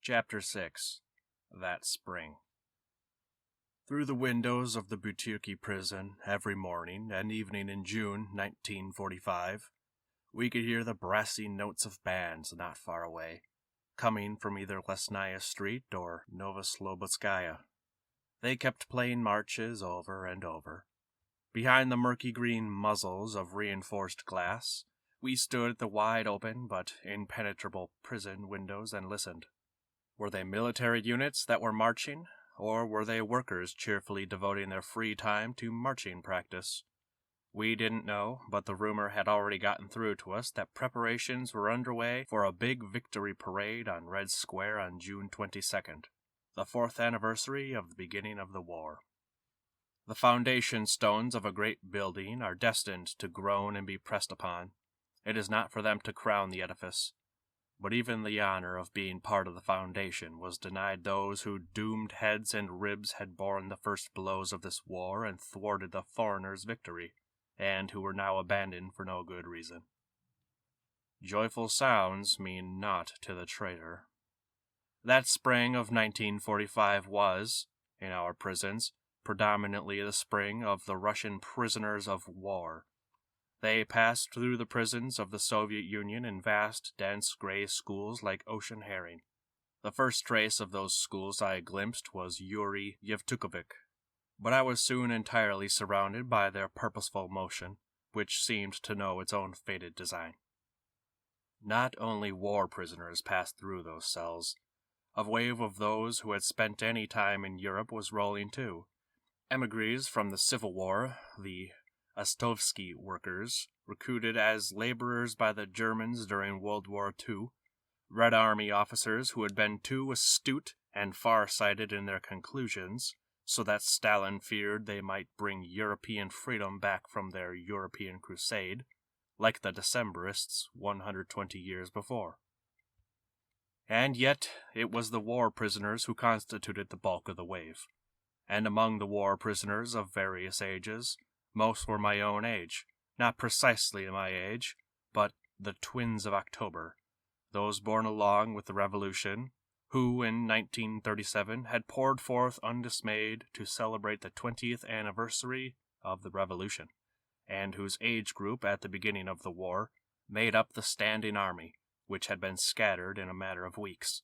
Chapter 6. That Spring. Through the windows of the Butyrki prison every morning and evening in June 1945, we could hear the brassy notes of bands not far away, coming from either Lesnaya Street or Novoslobodskaya. They kept playing marches over and over. Behind the murky green muzzles of reinforced glass, we stood at the wide-open but impenetrable prison windows and listened. Were they military units that were marching, or were they workers cheerfully devoting their free time to marching practice? We didn't know, but the rumor had already gotten through to us that preparations were underway for a big victory parade on Red Square on June 22nd, the 4th anniversary of the beginning of the war. The foundation stones of a great building are destined to groan and be pressed upon. It is not for them to crown the edifice. But even the honor of being part of the foundation was denied those whose doomed heads and ribs had borne the first blows of this war and thwarted the foreigners' victory, and who were now abandoned for no good reason. Joyful sounds mean naught to the traitor. That spring of 1945 was, in our prisons, predominantly the spring of the Russian prisoners of war. They passed through the prisons of the Soviet Union in vast, dense gray schools like ocean herring. The first trace of those schools I glimpsed was Yuri Yevtukovich, but I was soon entirely surrounded by their purposeful motion, which seemed to know its own fated design. Not only war prisoners passed through those cells. A wave of those who had spent any time in Europe was rolling too. Emigres from the Civil War, the Astovsky workers, recruited as laborers by the Germans during World War II, Red Army officers who had been too astute and far-sighted in their conclusions, so that Stalin feared they might bring European freedom back from their European crusade, like the Decembrists 120 years before. And yet it was the war prisoners who constituted the bulk of the wave, and among the war prisoners of various ages, most were my own age, not precisely my age, but the twins of October, those born along with the Revolution, who in 1937 had poured forth undismayed to celebrate the 20th anniversary of the Revolution, and whose age group at the beginning of the war made up the standing army, which had been scattered in a matter of weeks.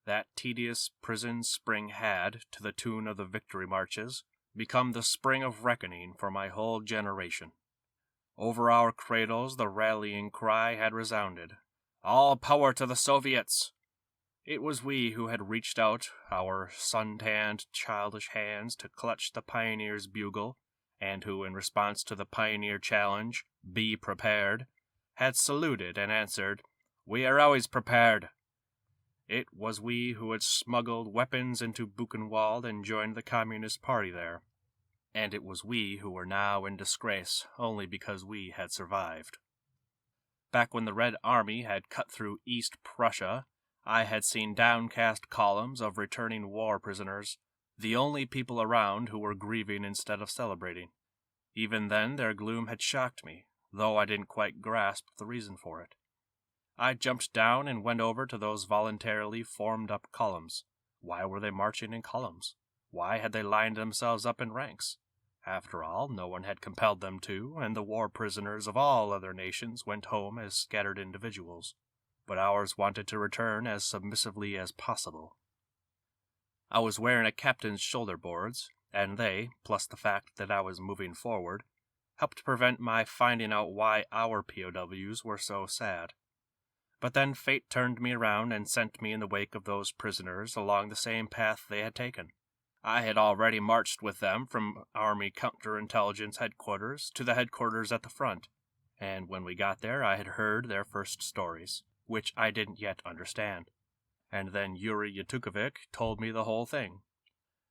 That tedious prison spring had, to the tune of the victory marches, become the spring of reckoning for my whole generation. Over our cradles the rallying cry had resounded, "All power to the Soviets!" It was we who had reached out our sun-tanned, childish hands to clutch the pioneer's bugle, and who, in response to the pioneer challenge, "Be prepared," had saluted and answered, "We are always prepared." It was we who had smuggled weapons into Buchenwald and joined the Communist Party there. And it was we who were now in disgrace only because we had survived. Back when the Red Army had cut through East Prussia, I had seen downcast columns of returning war prisoners, the only people around who were grieving instead of celebrating. Even then their gloom had shocked me, though I didn't quite grasp the reason for it. I jumped down and went over to those voluntarily formed-up columns. Why were they marching in columns? Why had they lined themselves up in ranks? After all, no one had compelled them to, and the war prisoners of all other nations went home as scattered individuals. But ours wanted to return as submissively as possible. I was wearing a captain's shoulder boards, and they, plus the fact that I was moving forward, helped prevent my finding out why our POWs were so sad. But then fate turned me around and sent me in the wake of those prisoners along the same path they had taken. I had already marched with them from Army Counterintelligence Headquarters to the headquarters at the front, and when we got there I had heard their first stories, which I didn't yet understand. And then Yuri Yevtukovich told me the whole thing.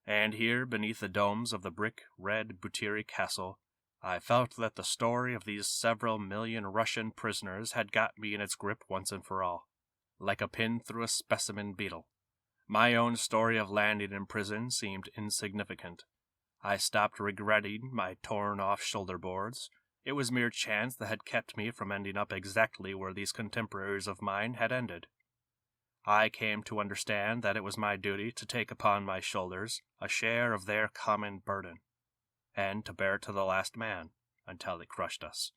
And here, beneath the domes of the brick-red Butyrki Castle, I felt that the story of these several million Russian prisoners had got me in its grip once and for all, like a pin through a specimen beetle. My own story of landing in prison seemed insignificant. I stopped regretting my torn-off shoulder boards. It was mere chance that had kept me from ending up exactly where these contemporaries of mine had ended. I came to understand that it was my duty to take upon my shoulders a share of their common burden, and to bear it to the last man until it crushed us.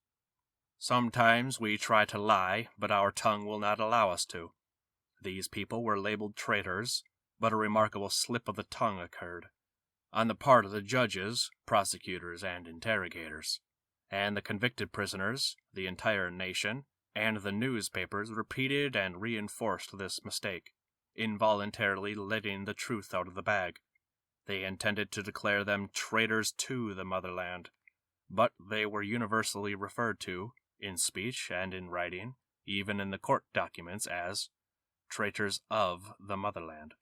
Sometimes we try to lie, but our tongue will not allow us to. These people were labeled traitors, but a remarkable slip of the tongue occurred, on the part of the judges, prosecutors, and interrogators, and the convicted prisoners, the entire nation, and the newspapers repeated and reinforced this mistake, involuntarily letting the truth out of the bag. They intended to declare them traitors to the motherland, but they were universally referred to, in speech and in writing, even in the court documents, as traitors of the motherland.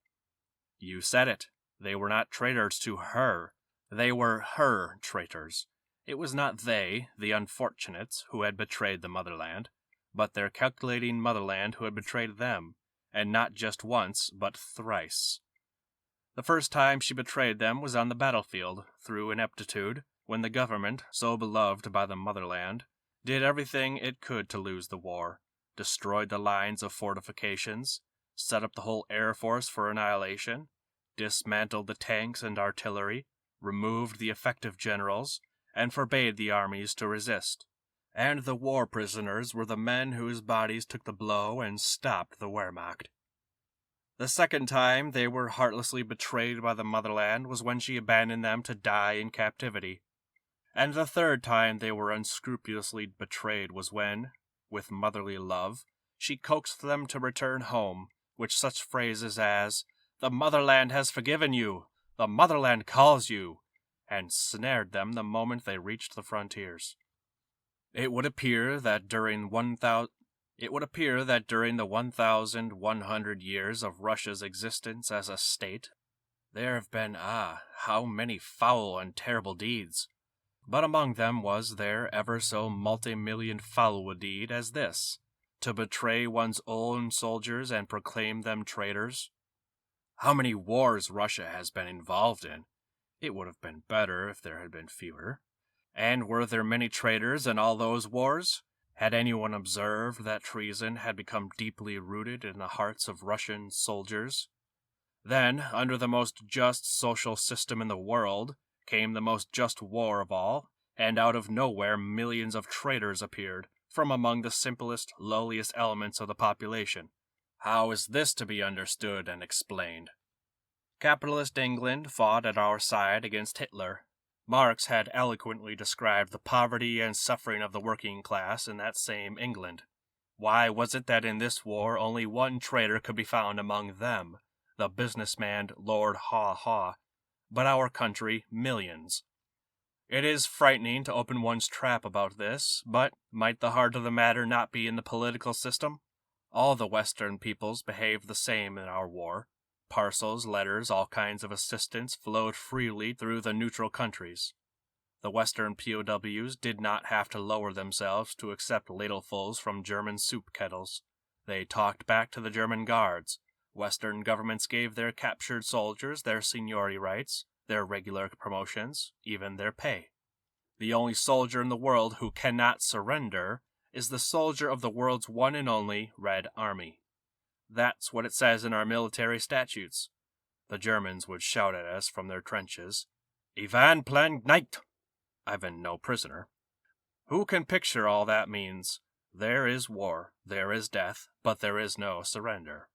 You said it. They were not traitors to her. They were her traitors. It was not they, the unfortunates, who had betrayed the motherland, but their calculating motherland who had betrayed them, and not just once, but thrice. The first time she betrayed them was on the battlefield, through ineptitude, when the government, so beloved by the motherland, did everything it could to lose the war, destroyed the lines of fortifications, set up the whole air force for annihilation, dismantled the tanks and artillery, removed the effective generals, and forbade the armies to resist. And the war prisoners were the men whose bodies took the blow and stopped the Wehrmacht. The second time they were heartlessly betrayed by the motherland was when she abandoned them to die in captivity. And the third time they were unscrupulously betrayed was when, with motherly love, she coaxed them to return home, with such phrases as, "The motherland has forgiven you! The motherland calls you!" and snared them the moment they reached the frontiers. It would appear that during the 1,100 years of Russia's existence as a state, there have been, how many foul and terrible deeds. But among them was there ever so multi-million foul a deed as this, to betray one's own soldiers and proclaim them traitors? How many wars Russia has been involved in? It would have been better if there had been fewer. And were there many traitors in all those wars? Had anyone observed that treason had become deeply rooted in the hearts of Russian soldiers? Then, under the most just social system in the world, came the most just war of all, and out of nowhere millions of traitors appeared, from among the simplest, lowliest elements of the population. How is this to be understood and explained? Capitalist England fought at our side against Hitler. Marx had eloquently described the poverty and suffering of the working class in that same England. Why was it that in this war only one traitor could be found among them, the businessman Lord Haw Haw, but our country millions? It is frightening to open one's trap about this, but might the heart of the matter not be in the political system? All the Western peoples behaved the same in our war. Parcels, letters, all kinds of assistance flowed freely through the neutral countries. The Western POWs did not have to lower themselves to accept ladlefuls from German soup kettles. They talked back to the German guards. Western governments gave their captured soldiers their seniority rights, their regular promotions, even their pay. The only soldier in the world who cannot surrender is the soldier of the world's one and only Red Army. That's what it says in our military statutes. The Germans would shout at us from their trenches, "Ivan plen nicht!" I've been no prisoner. Who can picture all that means? There is war, there is death, but there is no surrender.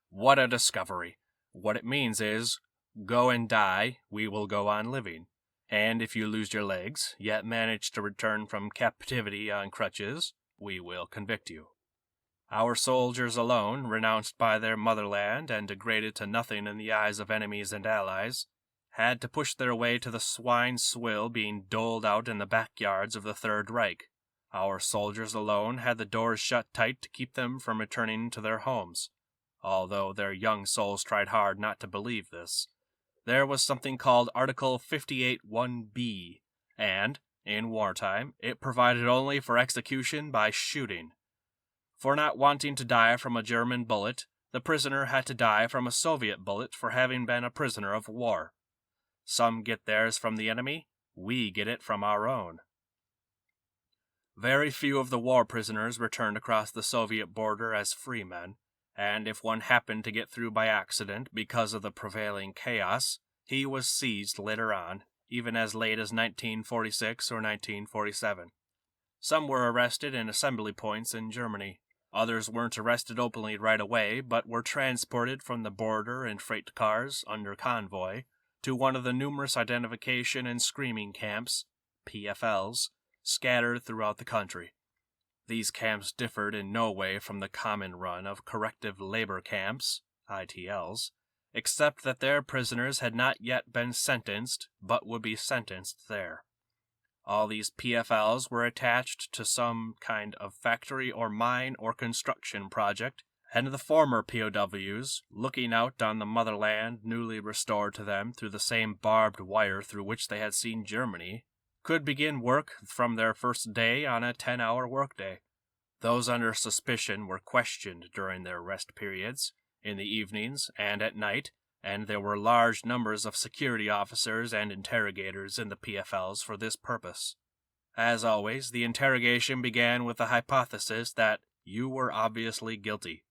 What a discovery! What it means is, go and die, we will go on living. And if you lose your legs, yet manage to return from captivity on crutches, we will convict you. Our soldiers alone, renounced by their motherland and degraded to nothing in the eyes of enemies and allies, had to push their way to the swine swill being doled out in the backyards of the Third Reich. Our soldiers alone had the doors shut tight to keep them from returning to their homes, although their young souls tried hard not to believe this. There was something called Article 58(1)(b), and, in wartime, it provided only for execution by shooting. For not wanting to die from a German bullet, the prisoner had to die from a Soviet bullet for having been a prisoner of war. Some get theirs from the enemy, we get it from our own. Very few of the war prisoners returned across the Soviet border as free men, and if one happened to get through by accident because of the prevailing chaos, he was seized later on, even as late as 1946 or 1947. Some were arrested in assembly points in Germany. Others weren't arrested openly right away, but were transported from the border in freight cars under convoy to one of the numerous identification and screening camps, PFLs, scattered throughout the country. These camps differed in no way from the common run of corrective labor camps, ITLs, except that their prisoners had not yet been sentenced, but would be sentenced there. All these PFLs were attached to some kind of factory or mine or construction project, and the former POWs, looking out on the motherland newly restored to them through the same barbed wire through which they had seen Germany, could begin work from their first day on a 10-hour workday. Those under suspicion were questioned during their rest periods, in the evenings and at night, and there were large numbers of security officers and interrogators in the PFLs for this purpose. As always, the interrogation began with the hypothesis that you were obviously guilty,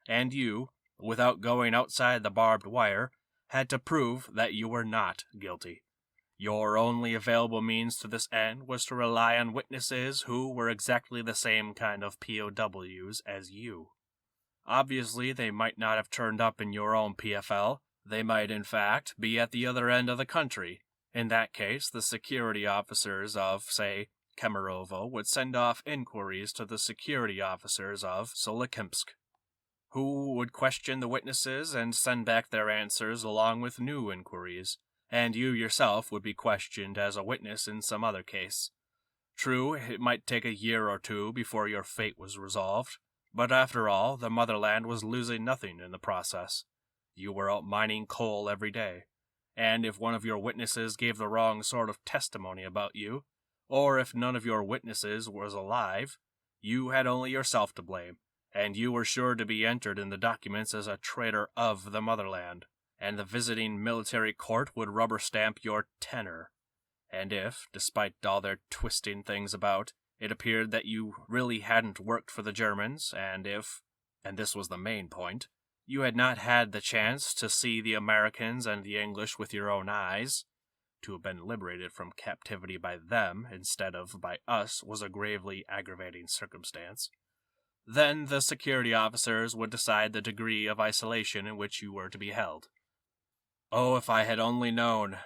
and you, without going outside the barbed wire, had to prove that you were not guilty. Your only available means to this end was to rely on witnesses who were exactly the same kind of POWs as you. Obviously, they might not have turned up in your own PFL. They might, in fact, be at the other end of the country. In that case, the security officers of, say, Kemerovo would send off inquiries to the security officers of Solikamsk, who would question the witnesses and send back their answers along with new inquiries, and you yourself would be questioned as a witness in some other case. True, it might take a year or two before your fate was resolved, but after all, the motherland was losing nothing in the process. You were out mining coal every day, and if one of your witnesses gave the wrong sort of testimony about you, or if none of your witnesses was alive, you had only yourself to blame, and you were sure to be entered in the documents as a traitor of the motherland, and the visiting military court would rubber stamp your tenor. And if, despite all their twisting things about, it appeared that you really hadn't worked for the Germans, and if, and this was the main point, you had not had the chance to see the Americans and the English with your own eyes, to have been liberated from captivity by them instead of by us was a gravely aggravating circumstance, then the security officers would decide the degree of isolation in which you were to be held. Oh, if I had only known!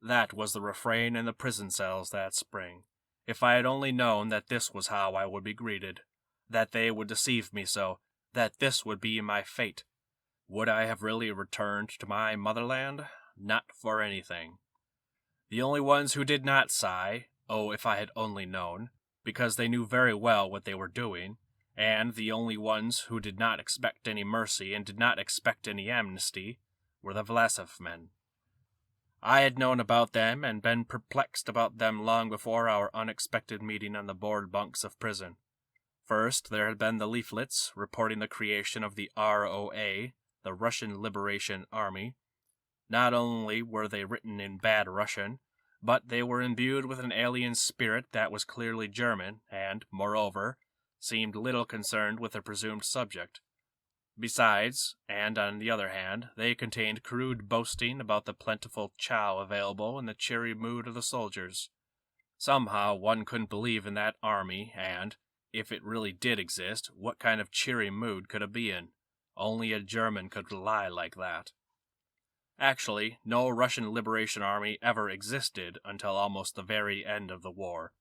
That was the refrain in the prison cells that spring. If I had only known that this was how I would be greeted, that they would deceive me so, that this would be my fate, would I have really returned to my motherland? Not for anything. The only ones who did not sigh, oh, if I had only known, because they knew very well what they were doing, and the only ones who did not expect any mercy and did not expect any amnesty, were the Vlasov men. I had known about them and been perplexed about them long before our unexpected meeting on the board bunks of prison. First, there had been the leaflets reporting the creation of the ROA, the Russian Liberation Army. Not only were they written in bad Russian, but they were imbued with an alien spirit that was clearly German and, moreover, seemed little concerned with the presumed subject. Besides, and on the other hand, they contained crude boasting about the plentiful chow available and the cheery mood of the soldiers. Somehow one couldn't believe in that army, and, if it really did exist, what kind of cheery mood could it be in? Only a German could lie like that. Actually, no Russian Liberation Army ever existed until almost the very end of the war.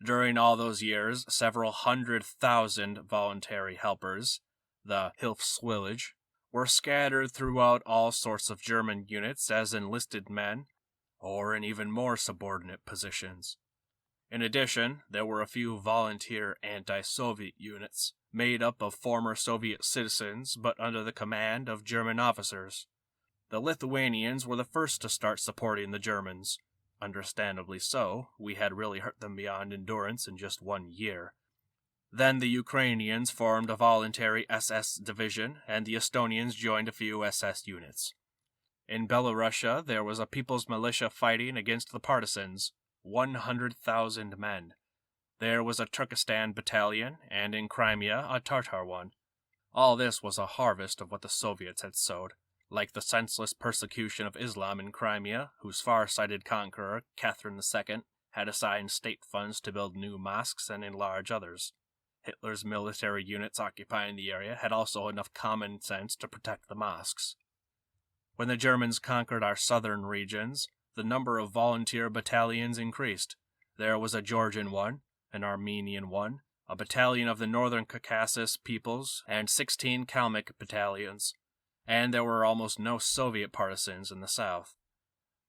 During all those years, several 100,000 voluntary helpers, the Hilfswillige, were scattered throughout all sorts of German units as enlisted men, or in even more subordinate positions. In addition, there were a few volunteer anti-Soviet units, made up of former Soviet citizens but under the command of German officers. The Lithuanians were the first to start supporting the Germans. Understandably so, we had really hurt them beyond endurance in just 1 year. Then the Ukrainians formed a voluntary SS division, and the Estonians joined a few SS units. In Belorussia, there was a people's militia fighting against the partisans, 100,000 men. There was a Turkestan battalion, and in Crimea a Tartar one. All this was a harvest of what the Soviets had sowed, like the senseless persecution of Islam in Crimea, whose far-sighted conqueror, Catherine II, had assigned state funds to build new mosques and enlarge others. Hitler's military units occupying the area had also enough common sense to protect the mosques. When the Germans conquered our southern regions, the number of volunteer battalions increased. There was a Georgian one, an Armenian one, a battalion of the northern Caucasus peoples, and 16 Kalmyk battalions, and there were almost no Soviet partisans in the south.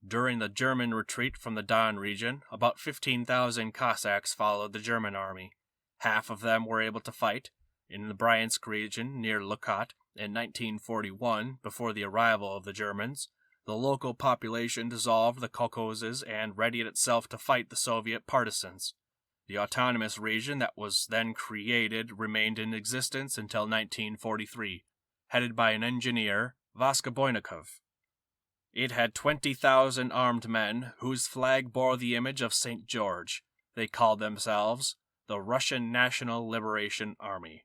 During the German retreat from the Don region, about 15,000 Cossacks followed the German army. Half of them were able to fight. In the Bryansk region near Lukot in 1941, before the arrival of the Germans, the local population dissolved the kolkhozes and readied itself to fight the Soviet partisans. The autonomous region that was then created remained in existence until 1943, headed by an engineer, Voskoboynikov. It had 20,000 armed men whose flag bore the image of St. George. They called themselves the Russian National Liberation Army.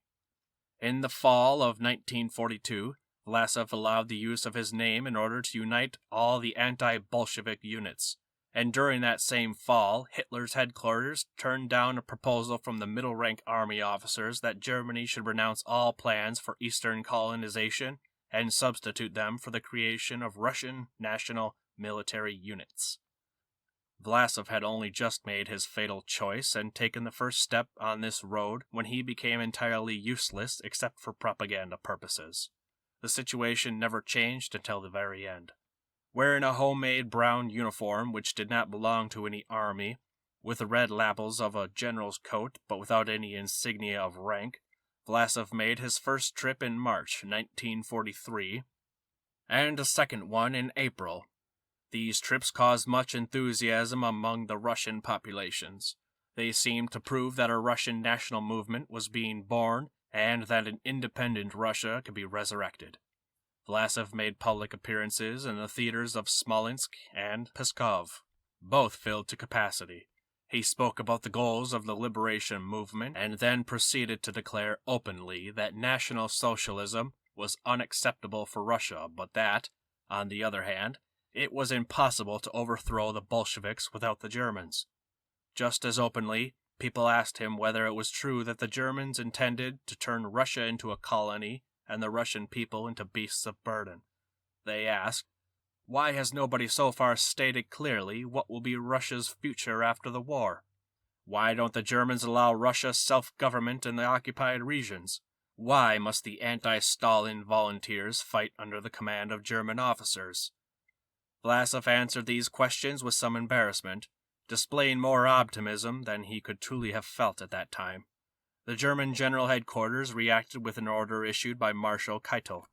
In the fall of 1942, Vlasov allowed the use of his name in order to unite all the anti-Bolshevik units, and during that same fall, Hitler's headquarters turned down a proposal from the middle-rank army officers that Germany should renounce all plans for Eastern colonization and substitute them for the creation of Russian national military units. Vlasov had only just made his fatal choice and taken the first step on this road when he became entirely useless except for propaganda purposes. The situation never changed until the very end. Wearing a homemade brown uniform which did not belong to any army, with the red lapels of a general's coat but without any insignia of rank, Vlasov made his first trip in March 1943, and a second one in April. These trips caused much enthusiasm among the Russian populations. They seemed to prove that a Russian national movement was being born and that an independent Russia could be resurrected. Vlasov made public appearances in the theaters of Smolensk and Pskov, both filled to capacity. He spoke about the goals of the liberation movement and then proceeded to declare openly that National Socialism was unacceptable for Russia, but that, on the other hand, it was impossible to overthrow the Bolsheviks without the Germans. Just as openly, people asked him whether it was true that the Germans intended to turn Russia into a colony and the Russian people into beasts of burden. They asked, "Why has nobody so far stated clearly what will be Russia's future after the war? Why don't the Germans allow Russia self-government in the occupied regions? Why must the anti-Stalin volunteers fight under the command of German officers?" Vlasov answered these questions with some embarrassment, displaying more optimism than he could truly have felt at that time. The German General Headquarters reacted with an order issued by Marshal Keitel.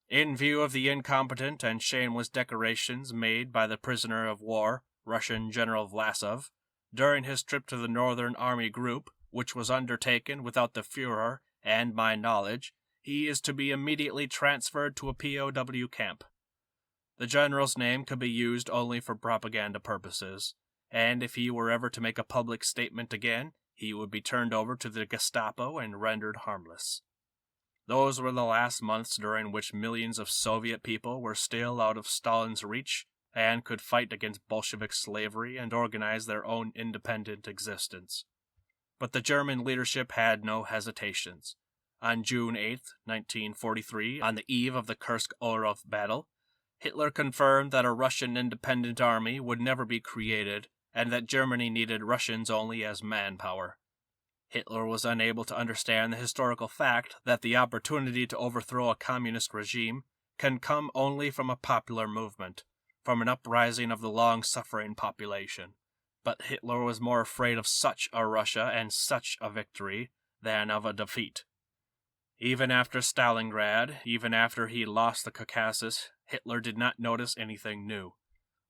In view of the incompetent and shameless declarations made by the prisoner of war, Russian General Vlasov, during his trip to the Northern Army Group, which was undertaken without the Führer and my knowledge, he is to be immediately transferred to a POW camp. The general's name could be used only for propaganda purposes, and if he were ever to make a public statement again, he would be turned over to the Gestapo and rendered harmless. Those were the last months during which millions of Soviet people were still out of Stalin's reach and could fight against Bolshevik slavery and organize their own independent existence. But the German leadership had no hesitations. On June 8, 1943, on the eve of the Kursk-Orlov battle, Hitler confirmed that a Russian independent army would never be created and that Germany needed Russians only as manpower. Hitler was unable to understand the historical fact that the opportunity to overthrow a communist regime can come only from a popular movement, from an uprising of the long-suffering population. But Hitler was more afraid of such a Russia and such a victory than of a defeat. Even after Stalingrad, even after he lost the Caucasus, Hitler did not notice anything new.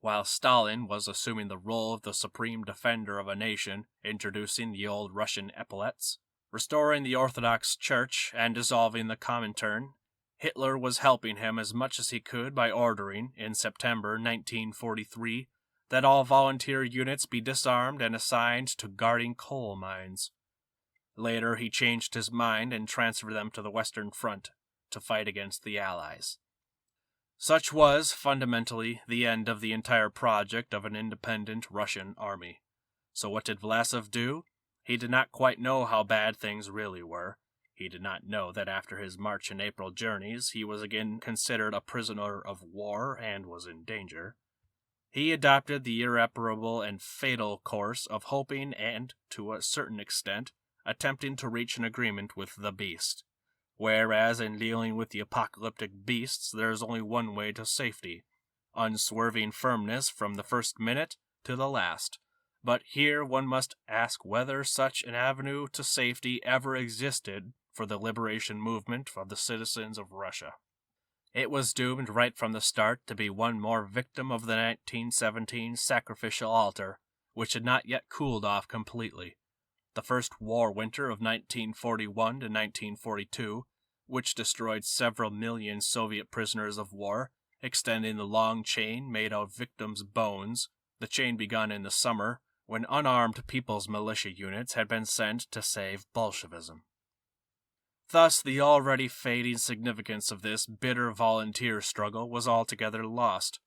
While Stalin was assuming the role of the supreme defender of a nation, introducing the old Russian epaulets, restoring the Orthodox Church, and dissolving the Comintern, Hitler was helping him as much as he could by ordering, in September 1943, that all volunteer units be disarmed and assigned to guarding coal mines. Later, he changed his mind and transferred them to the Western Front to fight against the Allies. Such was, fundamentally, the end of the entire project of an independent Russian army. So what did Vlasov do? He did not quite know how bad things really were. He did not know that after his March and April journeys, he was again considered a prisoner of war and was in danger. He adopted the irreparable and fatal course of hoping and, to a certain extent, attempting to reach an agreement with the beast. Whereas in dealing with the apocalyptic beasts, there is only one way to safety: unswerving firmness from the first minute to the last. But here one must ask whether such an avenue to safety ever existed for the liberation movement of the citizens of Russia. It was doomed right from the start to be one more victim of the 1917 sacrificial altar, which had not yet cooled off completely. The first war winter of 1941 to 1942, which destroyed several million Soviet prisoners of war, extending the long chain made of victims' bones. The chain begun in the summer, when unarmed people's militia units had been sent to save Bolshevism. Thus, the already fading significance of this bitter volunteer struggle was altogether lost.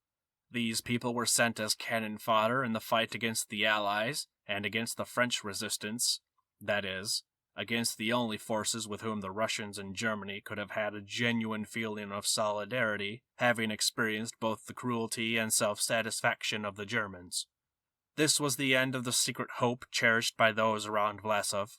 These people were sent as cannon fodder in the fight against the Allies and against the French resistance, that is, against the only forces with whom the Russians and Germany could have had a genuine feeling of solidarity, having experienced both the cruelty and self-satisfaction of the Germans. This was the end of the secret hope cherished by those around Vlasov.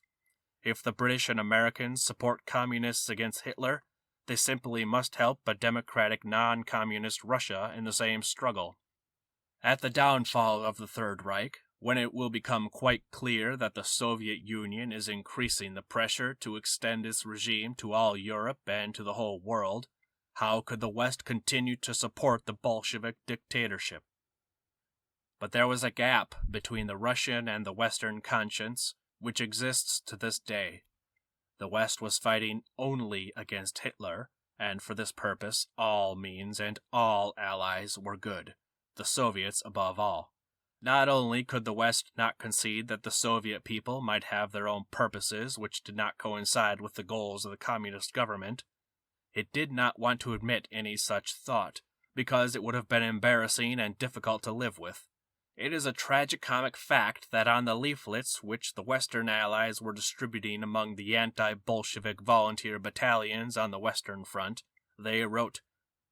If the British and Americans support communists against Hitler, they simply must help a democratic non-communist Russia in the same struggle. At the downfall of the Third Reich, when it will become quite clear that the Soviet Union is increasing the pressure to extend its regime to all Europe and to the whole world, how could the West continue to support the Bolshevik dictatorship? But there was a gap between the Russian and the Western conscience which exists to this day. The West was fighting only against Hitler, and for this purpose all means and all allies were good, the Soviets above all. Not only could the West not concede that the Soviet people might have their own purposes which did not coincide with the goals of the communist government, it did not want to admit any such thought, because it would have been embarrassing and difficult to live with. It is a tragicomic fact that on the leaflets which the Western Allies were distributing among the anti-Bolshevik volunteer battalions on the Western Front, they wrote,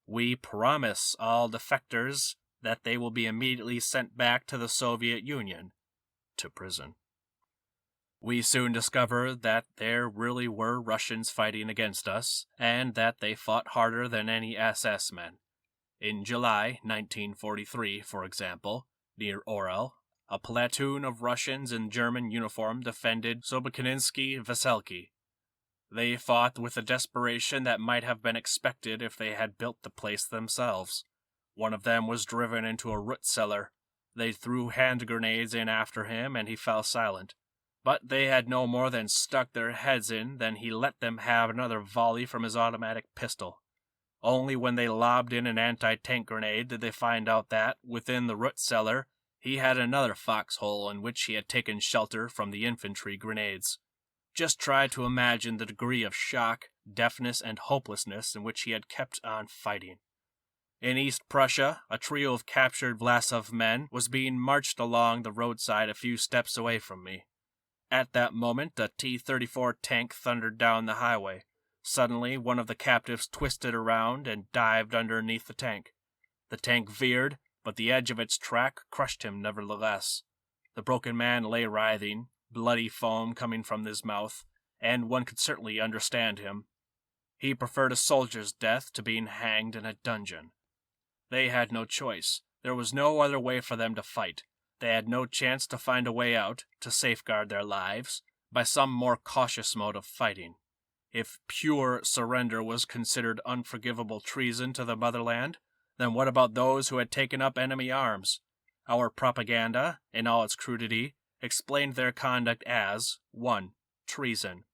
"We promise all defectors that they will be immediately sent back to the Soviet Union," to prison. We soon discovered that there really were Russians fighting against us, and that they fought harder than any SS men. In July 1943, for example, near Orel, a platoon of Russians in German uniform defended Sobakhinsky-Veselki. They fought with a desperation that might have been expected if they had built the place themselves. One of them was driven into a root cellar. They threw hand grenades in after him, and he fell silent. But they had no more than stuck their heads in than he let them have another volley from his automatic pistol. Only when they lobbed in an anti-tank grenade did they find out that, within the root cellar, he had another foxhole in which he had taken shelter from the infantry grenades. Just try to imagine the degree of shock, deafness, and hopelessness in which he had kept on fighting. In East Prussia, a trio of captured Vlasov men was being marched along the roadside a few steps away from me. At that moment, a T-34 tank thundered down the highway. Suddenly, one of the captives twisted around and dived underneath the tank. The tank veered, but the edge of its track crushed him nevertheless. The broken man lay writhing, bloody foam coming from his mouth, and one could certainly understand him. He preferred a soldier's death to being hanged in a dungeon. They had no choice. There was no other way for them to fight. They had no chance to find a way out, to safeguard their lives, by some more cautious mode of fighting. If pure surrender was considered unforgivable treason to the motherland, then what about those who had taken up enemy arms? Our propaganda, in all its crudity, explained their conduct as 1. Treason.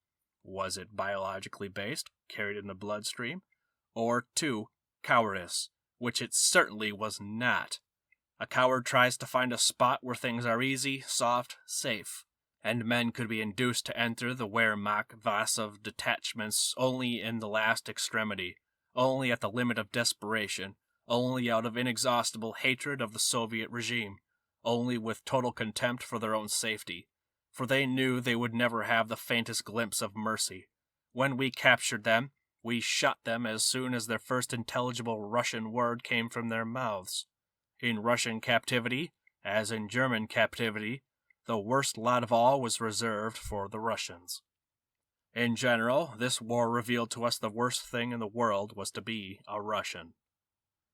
Was it biologically based, carried in the bloodstream? Or 2. Cowardice, which it certainly was not. A coward tries to find a spot where things are easy, soft, safe. and men could be induced to enter the Wehrmacht Vlasov detachments only in the last extremity, only at the limit of desperation, only out of inexhaustible hatred of the Soviet regime, only with total contempt for their own safety, for they knew they would never have the faintest glimpse of mercy. When we captured them, we shot them as soon as their first intelligible Russian word came from their mouths. In Russian captivity, as in German captivity, the worst lot of all was reserved for the Russians. In general, this war revealed to us the worst thing in the world was to be a Russian.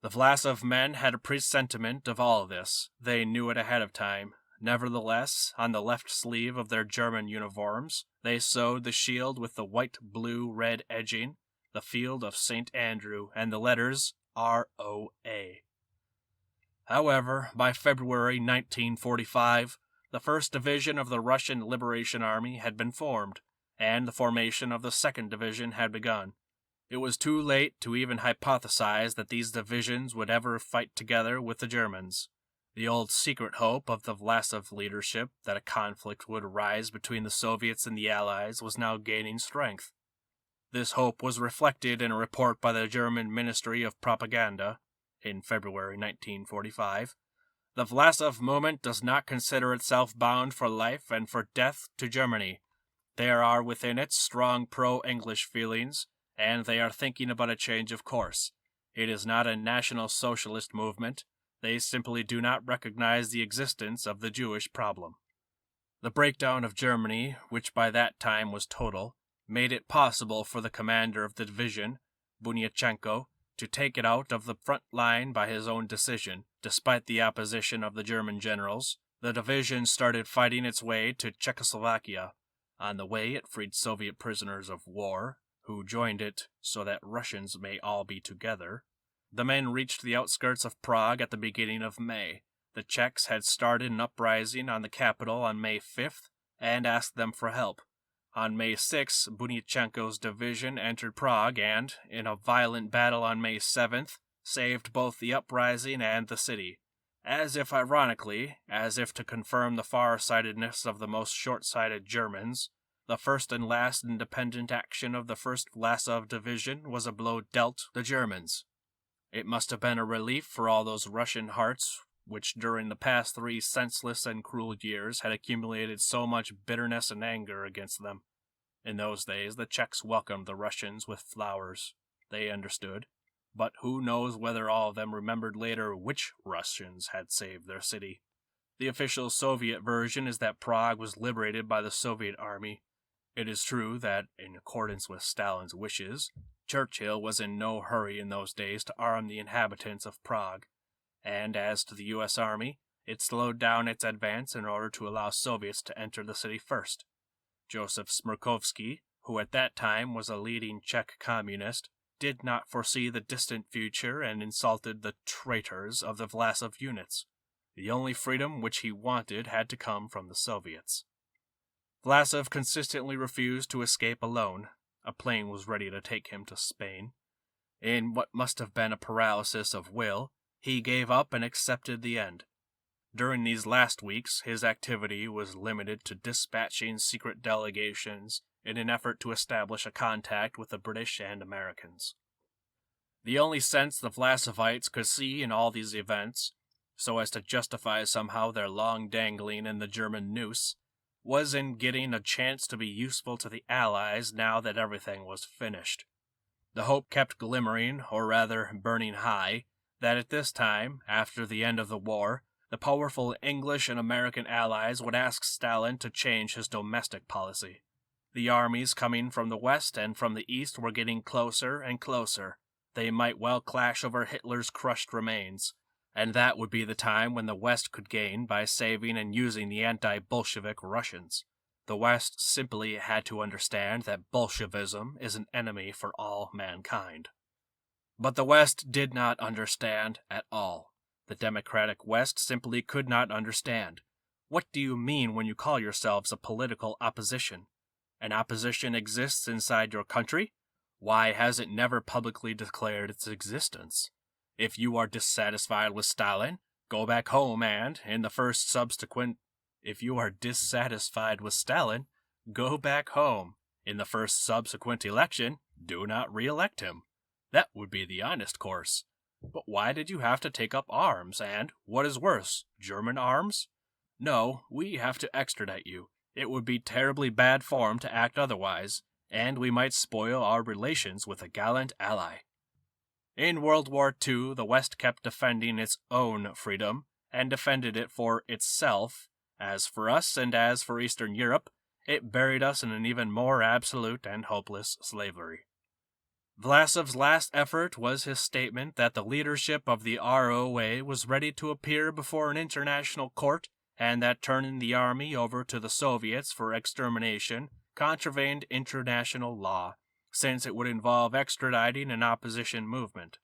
The Vlasov men had a presentiment of all this. They knew it ahead of time. Nevertheless, on the left sleeve of their German uniforms, they sewed the shield with the white-blue-red edging, the field of St. Andrew, and the letters ROA. However, by February 1945, the 1st Division of the Russian Liberation Army had been formed, and the formation of the 2nd Division had begun. It was too late to even hypothesize that these divisions would ever fight together with the Germans. The old secret hope of the Vlasov leadership that a conflict would arise between the Soviets and the Allies was now gaining strength. This hope was reflected in a report by the German Ministry of Propaganda in February 1945. The Vlasov movement does not consider itself bound for life and for death to Germany. There are within it strong pro-English feelings, and they are thinking about a change of course. It is not a National Socialist movement. They simply do not recognize the existence of the Jewish problem. The breakdown of Germany, which by that time was total, made it possible for the commander of the division, Bunyachenko, to take it out of the front line by his own decision. Despite the opposition of the German generals, the division started fighting its way to Czechoslovakia. On the way, it freed Soviet prisoners of war, who joined it so that Russians may all be together. The men reached the outskirts of Prague at the beginning of May. The Czechs had started an uprising on the capital on May 5th and asked them for help. On May 6th, Bunyachenko's division entered Prague and, in a violent battle on May 7th, saved both the uprising and the city. As if ironically, as if to confirm the far-sightedness of the most short-sighted Germans, the first and last independent action of the 1st Vlasov Division was a blow dealt the Germans. It must have been a relief for all those Russian hearts which during the past 3 senseless and cruel years had accumulated so much bitterness and anger against them. In those days the Czechs welcomed the Russians with flowers. They understood. But who knows whether all of them remembered later which Russians had saved their city. The official Soviet version is that Prague was liberated by the Soviet army. It is true that, in accordance with Stalin's wishes, Churchill was in no hurry in those days to arm the inhabitants of Prague, and as to the U.S. Army, it slowed down its advance in order to allow Soviets to enter the city first. Joseph Smirkovsky, who at that time was a leading Czech communist, did not foresee the distant future and insulted the traitors of the Vlasov units. The only freedom which he wanted had to come from the Soviets. Vlasov consistently refused to escape alone. A plane was ready to take him to Spain. In what must have been a paralysis of will, he gave up and accepted the end. During these last weeks, his activity was limited to dispatching secret delegations in an effort to establish a contact with the British and Americans. The only sense the Vlasovites could see in all these events, so as to justify somehow their long dangling in the German noose, was in getting a chance to be useful to the Allies now that everything was finished. The hope kept glimmering, or rather burning high, that at this time, after the end of the war, the powerful English and American allies would ask Stalin to change his domestic policy. The armies coming from the west and from the east were getting closer and closer. They might well clash over Hitler's crushed remains, and that would be the time when the West could gain by saving and using the anti-Bolshevik Russians. The West simply had to understand that Bolshevism is an enemy for all mankind. But the West did not understand at all. The democratic West simply could not understand. What do you mean when you call yourselves a political opposition? An opposition exists inside your country? Why has it never publicly declared its existence? If you are dissatisfied with Stalin, go back home and, in the first subsequent If you are dissatisfied with Stalin, go back home. In the first subsequent election, do not re-elect him. That would be the honest course. But why did you have to take up arms, and, what is worse, German arms? No, we have to extradite you. It would be terribly bad form to act otherwise, and we might spoil our relations with a gallant ally. In World War II, the West kept defending its own freedom, and defended it for itself. As for us, and as for Eastern Europe, it buried us in an even more absolute and hopeless slavery. Vlasov's last effort was his statement that the leadership of the ROA was ready to appear before an international court, and that turning the army over to the Soviets for extermination contravened international law, since it would involve extraditing an opposition movement.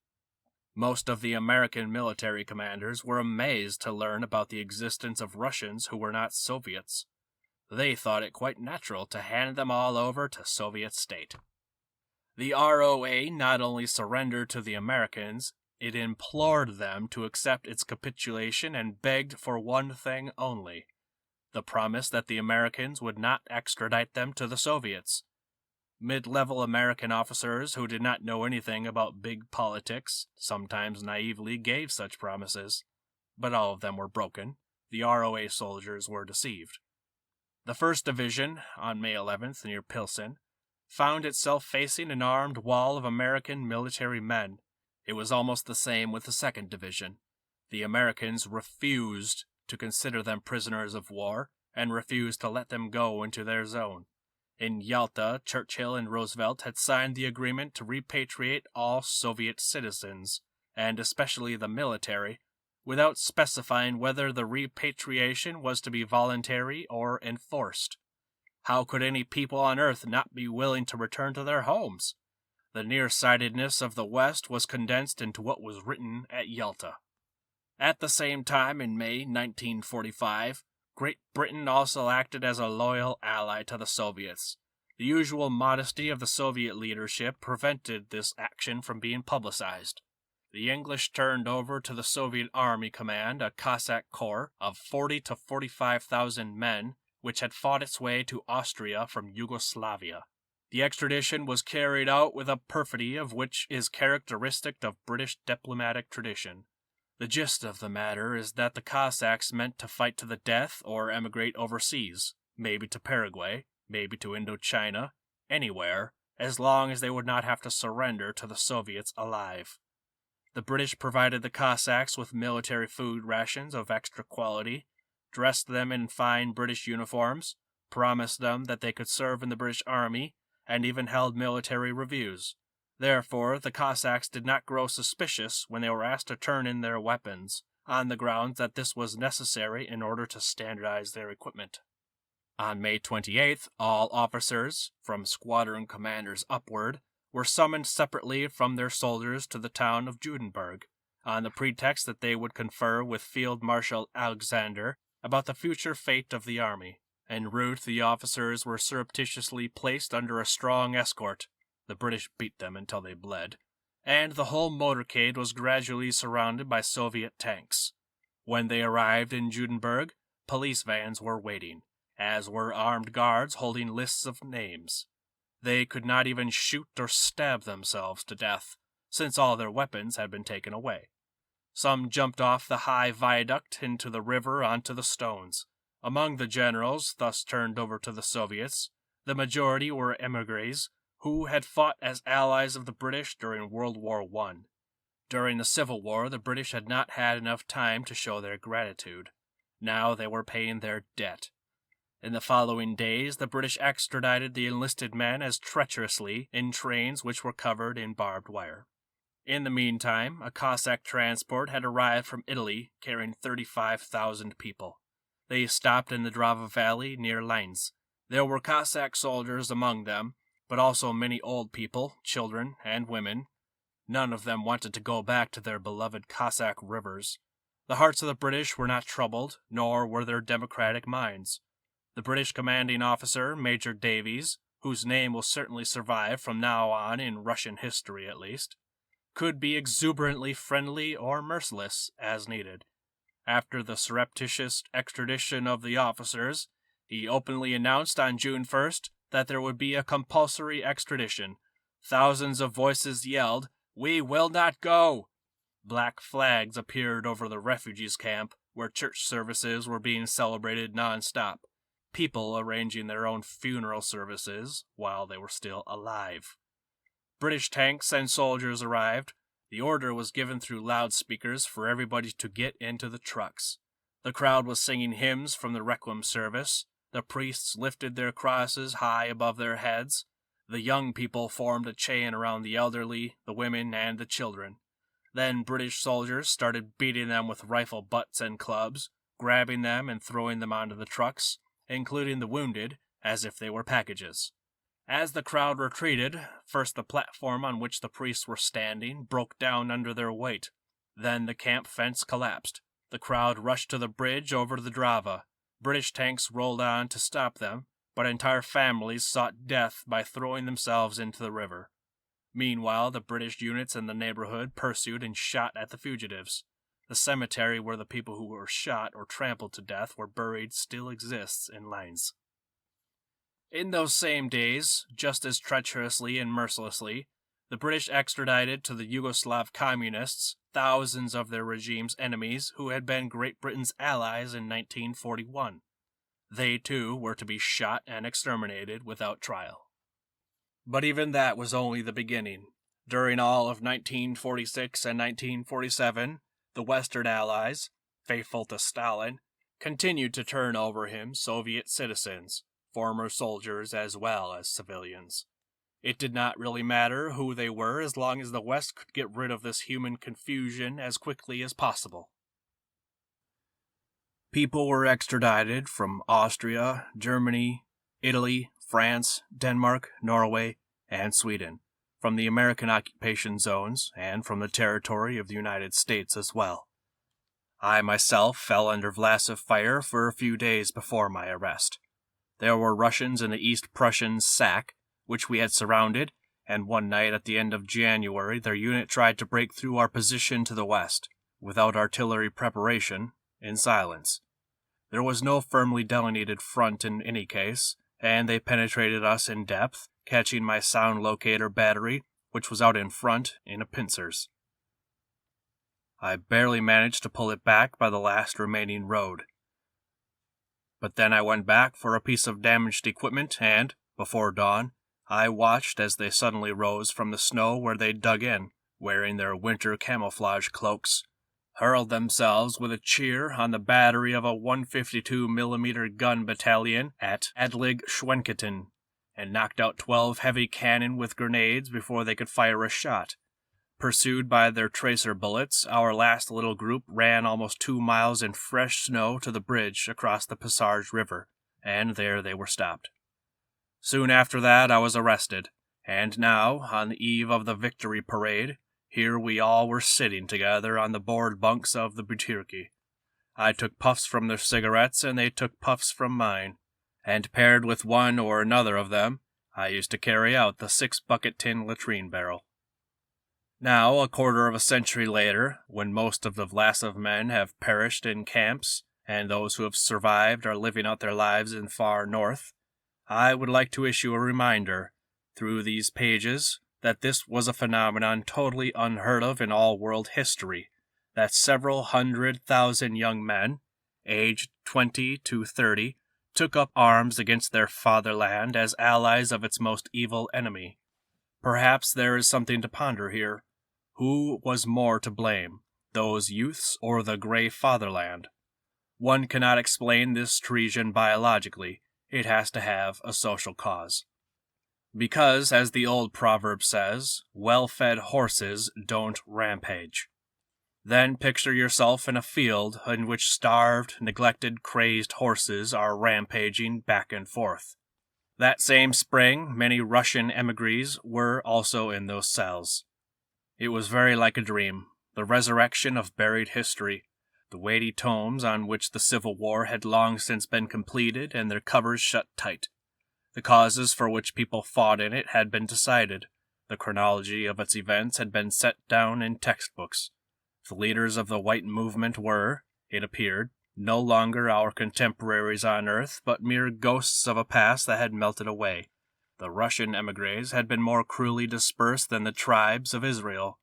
Most of the American military commanders were amazed to learn about the existence of Russians who were not Soviets. They thought it quite natural to hand them all over to Soviet state. The ROA not only surrendered to the Americans, it implored them to accept its capitulation and begged for one thing only: the promise that the Americans would not extradite them to the Soviets. Mid-level American officers who did not know anything about big politics sometimes naively gave such promises, but all of them were broken. The ROA soldiers were deceived. The 1st Division, on May 11th near Pilsen, found itself facing an armed wall of American military men. It was almost the same with the 2nd Division. The Americans refused to consider them prisoners of war and refused to let them go into their zone. In Yalta, Churchill and Roosevelt had signed the agreement to repatriate all Soviet citizens, and especially the military, without specifying whether the repatriation was to be voluntary or enforced. How could any people on earth not be willing to return to their homes? The nearsightedness of the West was condensed into what was written at Yalta. At the same time, in May 1945, Great Britain also acted as a loyal ally to the Soviets. The usual modesty of the Soviet leadership prevented this action from being publicized. The English turned over to the Soviet Army Command a Cossack corps of 40 to 45,000 men, which had fought its way to Austria from Yugoslavia. The extradition was carried out with a perfidy of which is characteristic of British diplomatic tradition. The gist of the matter is that the Cossacks meant to fight to the death or emigrate overseas, maybe to Paraguay, maybe to Indochina, anywhere, as long as they would not have to surrender to the Soviets alive. The British provided the Cossacks with military food rations of extra quality, dressed them in fine British uniforms, promised them that they could serve in the British Army, and even held military reviews. Therefore, the Cossacks did not grow suspicious when they were asked to turn in their weapons, on the grounds that this was necessary in order to standardize their equipment. On May 28th, all officers, from squadron commanders upward, were summoned separately from their soldiers to the town of Judenburg, on the pretext that they would confer with Field Marshal Alexander about the future fate of the army. En route, the officers were surreptitiously placed under a strong escort. The British beat them until they bled, and the whole motorcade was gradually surrounded by Soviet tanks. When they arrived in Judenburg, police vans were waiting, as were armed guards holding lists of names. They could not even shoot or stab themselves to death, since all their weapons had been taken away. Some jumped off the high viaduct into the river onto the stones. Among the generals thus turned over to the Soviets, the majority were emigres, who had fought as allies of the British during World War I. During the Civil War, the British had not had enough time to show their gratitude. Now they were paying their debt. In the following days, the British extradited the enlisted men as treacherously in trains which were covered in barbed wire. In the meantime, a Cossack transport had arrived from Italy carrying 35,000 people. They stopped in the Drava Valley near Linz. There were Cossack soldiers among them, but also many old people, children, and women. None of them wanted to go back to their beloved Cossack rivers. The hearts of the British were not troubled, nor were their democratic minds. The British commanding officer, Major Davies, whose name will certainly survive from now on in Russian history at least, could be exuberantly friendly or merciless as needed. After the surreptitious extradition of the officers, he openly announced on June 1st that there would be a compulsory extradition. Thousands of voices yelled, "We will not go!" Black flags appeared over the refugees camp, where church services were being celebrated non-stop, people arranging their own funeral services while they were still alive. British tanks and soldiers arrived. The order was given through loudspeakers for everybody to get into the trucks. The crowd was singing hymns from the Requiem service. The priests lifted their crosses high above their heads. The young people formed a chain around the elderly, the women, and the children. Then British soldiers started beating them with rifle butts and clubs, grabbing them and throwing them onto the trucks, including the wounded, as if they were packages. As the crowd retreated, first the platform on which the priests were standing broke down under their weight. Then the camp fence collapsed. The crowd rushed to the bridge over the Drava. British tanks rolled on to stop them, but entire families sought death by throwing themselves into the river. Meanwhile, the British units in the neighborhood pursued and shot at the fugitives. The cemetery where the people who were shot or trampled to death were buried still exists in lines. In those same days, just as treacherously and mercilessly, the British extradited to the Yugoslav communists thousands of their regime's enemies who had been Great Britain's allies in 1941. They, too, were to be shot and exterminated without trial. But even that was only the beginning. During all of 1946 and 1947, the Western Allies, faithful to Stalin, continued to turn over him Soviet citizens, former soldiers as well as civilians. It did not really matter who they were as long as the West could get rid of this human confusion as quickly as possible. People were extradited from Austria, Germany, Italy, France, Denmark, Norway, and Sweden, from the American occupation zones, and from the territory of the United States as well. I myself fell under Vlasov fire for a few days before my arrest. There were Russians in the East Prussian SAC, which we had surrounded, and one night at the end of January their unit tried to break through our position to the west, without artillery preparation, in silence. There was no firmly delineated front in any case, and they penetrated us in depth, catching my sound locator battery, which was out in front, in a pincers. I barely managed to pull it back by the last remaining road. But then I went back for a piece of damaged equipment, and, before dawn, I watched as they suddenly rose from the snow where they dug in, wearing their winter camouflage cloaks, hurled themselves with a cheer on the battery of a 152mm gun battalion at Adlig Schwenketen, and knocked out 12 heavy cannon with grenades before they could fire a shot. Pursued by their tracer bullets, our last little group ran almost 2 miles in fresh snow to the bridge across the Passarge River, and there they were stopped. Soon after that I was arrested, and now, on the eve of the victory parade, here we all were sitting together on the board bunks of the Butyrki. I took puffs from their cigarettes, and they took puffs from mine, and paired with one or another of them, I used to carry out the 6-bucket tin latrine barrel. Now, a quarter of a century later, when most of the Vlasov men have perished in camps, and those who have survived are living out their lives in far north, I would like to issue a reminder, through these pages, that this was a phenomenon totally unheard of in all world history, that several 100,000 young men, aged 20 to 30, took up arms against their fatherland as allies of its most evil enemy. Perhaps there is something to ponder here. Who was more to blame, those youths or the grey fatherland? One cannot explain this treason biologically. It has to have a social cause. Because, as the old proverb says, well-fed horses don't rampage. Then picture yourself in a field in which starved, neglected, crazed horses are rampaging back and forth. That same spring, many Russian emigres were also in those cells. It was very like a dream, the resurrection of buried history, the weighty tomes on which the Civil War had long since been completed and their covers shut tight. The causes for which people fought in it had been decided. The chronology of its events had been set down in textbooks. The leaders of the white movement were, it appeared, no longer our contemporaries on Earth, but mere ghosts of a past that had melted away. The Russian emigres had been more cruelly dispersed than the tribes of Israel,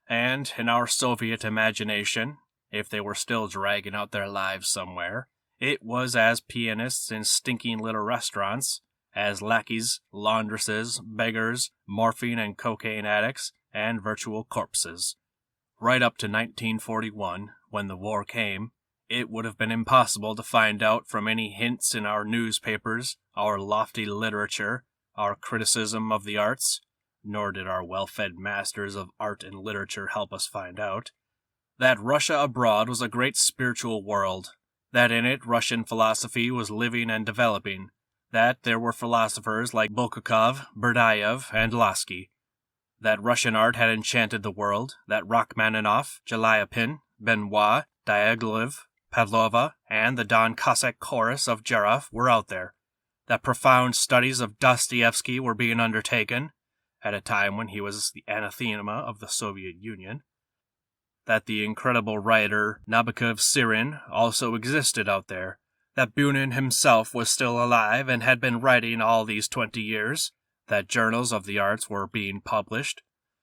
and, in our Soviet imagination, if they were still dragging out their lives somewhere, it was as pianists in stinking little restaurants, as lackeys, laundresses, beggars, morphine and cocaine addicts, and virtual corpses. Right up to 1941, when the war came, it would have been impossible to find out from any hints in our newspapers, our lofty literature, our criticism of the arts, nor did our well-fed masters of art and literature help us find out, that Russia abroad was a great spiritual world, that in it Russian philosophy was living and developing, that there were philosophers like Bulgakov, Berdayev, and Lasky, that Russian art had enchanted the world, that Rachmaninoff, Chelyabin, Benoit, Diaghilev, Pavlova, and the Don Cossack chorus of Jarov were out there, that profound studies of Dostoevsky were being undertaken, at a time when he was the anathema of the Soviet Union, that the incredible writer Nabokov Sirin also existed out there, that Bunin himself was still alive and had been writing all these 20 years, that journals of the arts were being published,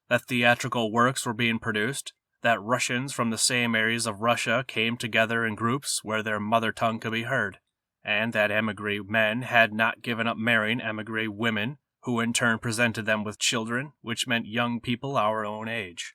that theatrical works were being produced, that Russians from the same areas of Russia came together in groups where their mother tongue could be heard, and that emigre men had not given up marrying emigre women, who in turn presented them with children, which meant young people our own age.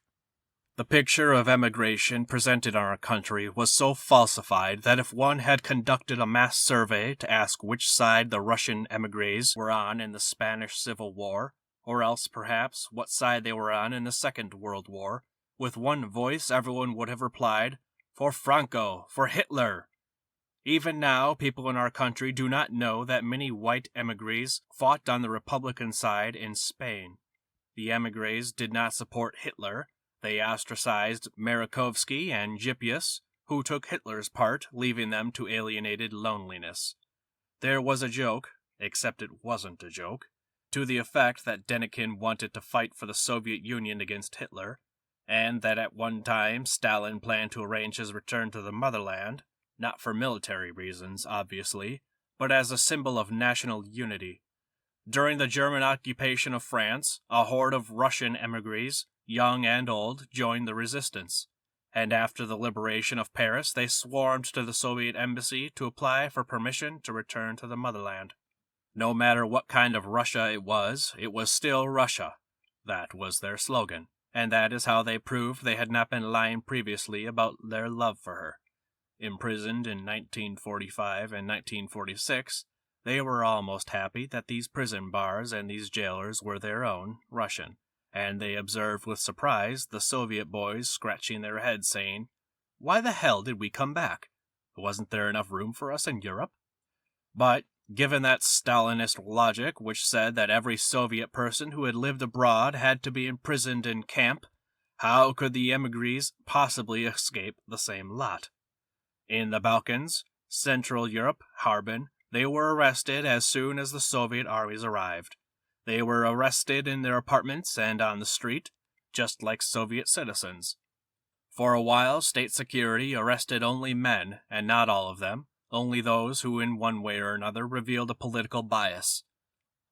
The picture of emigration presented in our country was so falsified that if one had conducted a mass survey to ask which side the Russian emigres were on in the Spanish Civil War, or else perhaps what side they were on in the Second World War, with one voice everyone would have replied, "For Franco, for Hitler." Even now, people in our country do not know that many white emigres fought on the Republican side in Spain. The emigres did not support Hitler. They ostracized Marikovsky and Gypius, who took Hitler's part, leaving them to alienated loneliness. There was a joke, except it wasn't a joke, to the effect that Denikin wanted to fight for the Soviet Union against Hitler, and that at one time Stalin planned to arrange his return to the motherland, not for military reasons, obviously, but as a symbol of national unity. During the German occupation of France, a horde of Russian emigres, young and old, joined the resistance, and after the liberation of Paris they swarmed to the Soviet embassy to apply for permission to return to the motherland. No matter what kind of Russia it was still Russia. That was their slogan, and that is how they proved they had not been lying previously about their love for her. Imprisoned in 1945 and 1946, they were almost happy that these prison bars and these jailers were their own, Russian, and they observed with surprise the Soviet boys scratching their heads saying, "Why the hell did we come back? Wasn't there enough room for us in Europe?" But, given that Stalinist logic which said that every Soviet person who had lived abroad had to be imprisoned in camp, how could the emigres possibly escape the same lot? In the Balkans, Central Europe, Harbin, they were arrested as soon as the Soviet armies arrived. They were arrested in their apartments and on the street, just like Soviet citizens. For a while, state security arrested only men, and not all of them, only those who in one way or another revealed a political bias.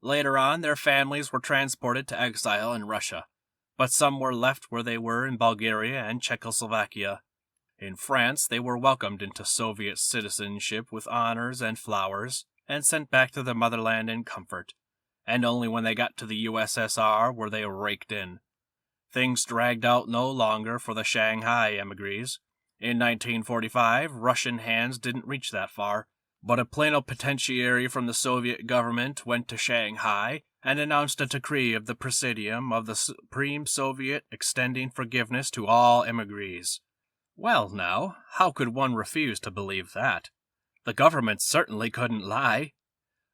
Later on, their families were transported to exile in Russia, but some were left where they were in Bulgaria and Czechoslovakia. In France, they were welcomed into Soviet citizenship with honors and flowers, and sent back to the motherland in comfort, and only when they got to the USSR were they raked in. Things dragged out no longer for the Shanghai emigres. In 1945, Russian hands didn't reach that far, but a plenipotentiary from the Soviet government went to Shanghai and announced a decree of the Presidium of the Supreme Soviet extending forgiveness to all emigres. Well, now, how could one refuse to believe that? The government certainly couldn't lie.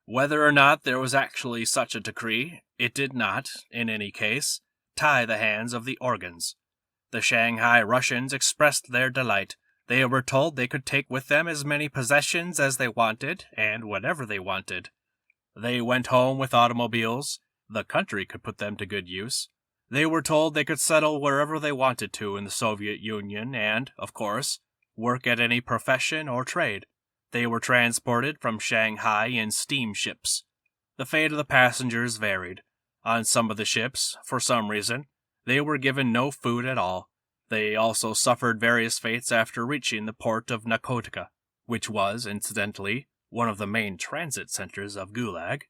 Whether or not there was actually such a decree, it did not, in any case, tie the hands of the organs. The Shanghai Russians expressed their delight. They were told they could take with them as many possessions as they wanted, and whatever they wanted. They went home with automobiles. The country could put them to good use. They were told they could settle wherever they wanted to in the Soviet Union, and, of course, work at any profession or trade. They were transported from Shanghai in steamships. The fate of the passengers varied. On some of the ships, for some reason, they were given no food at all. They also suffered various fates after reaching the port of Narkotica, which was, incidentally, one of the main transit centers of Gulag.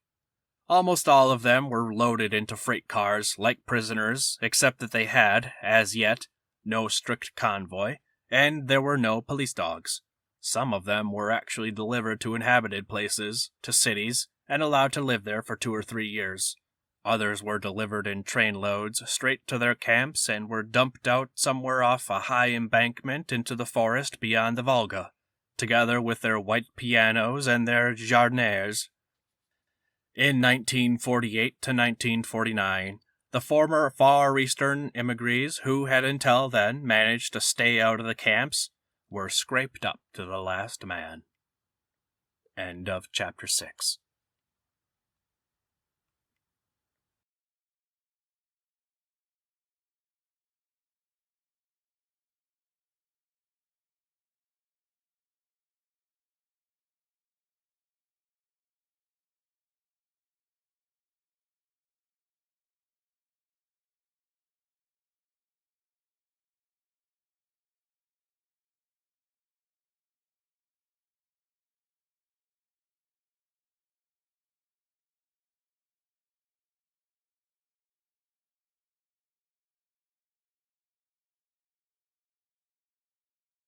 Almost all of them were loaded into freight cars like prisoners, except that they had, as yet, no strict convoy, and there were no police dogs. Some of them were actually delivered to inhabited places, to cities, and allowed to live there for 2 or 3 years. Others were delivered in train loads straight to their camps and were dumped out somewhere off a high embankment into the forest beyond the Volga, together with their white pianos and their jardinières. In 1948 to 1949, the former Far Eastern emigres who had until then managed to stay out of the camps were scraped up to the last man. End of Chapter 6.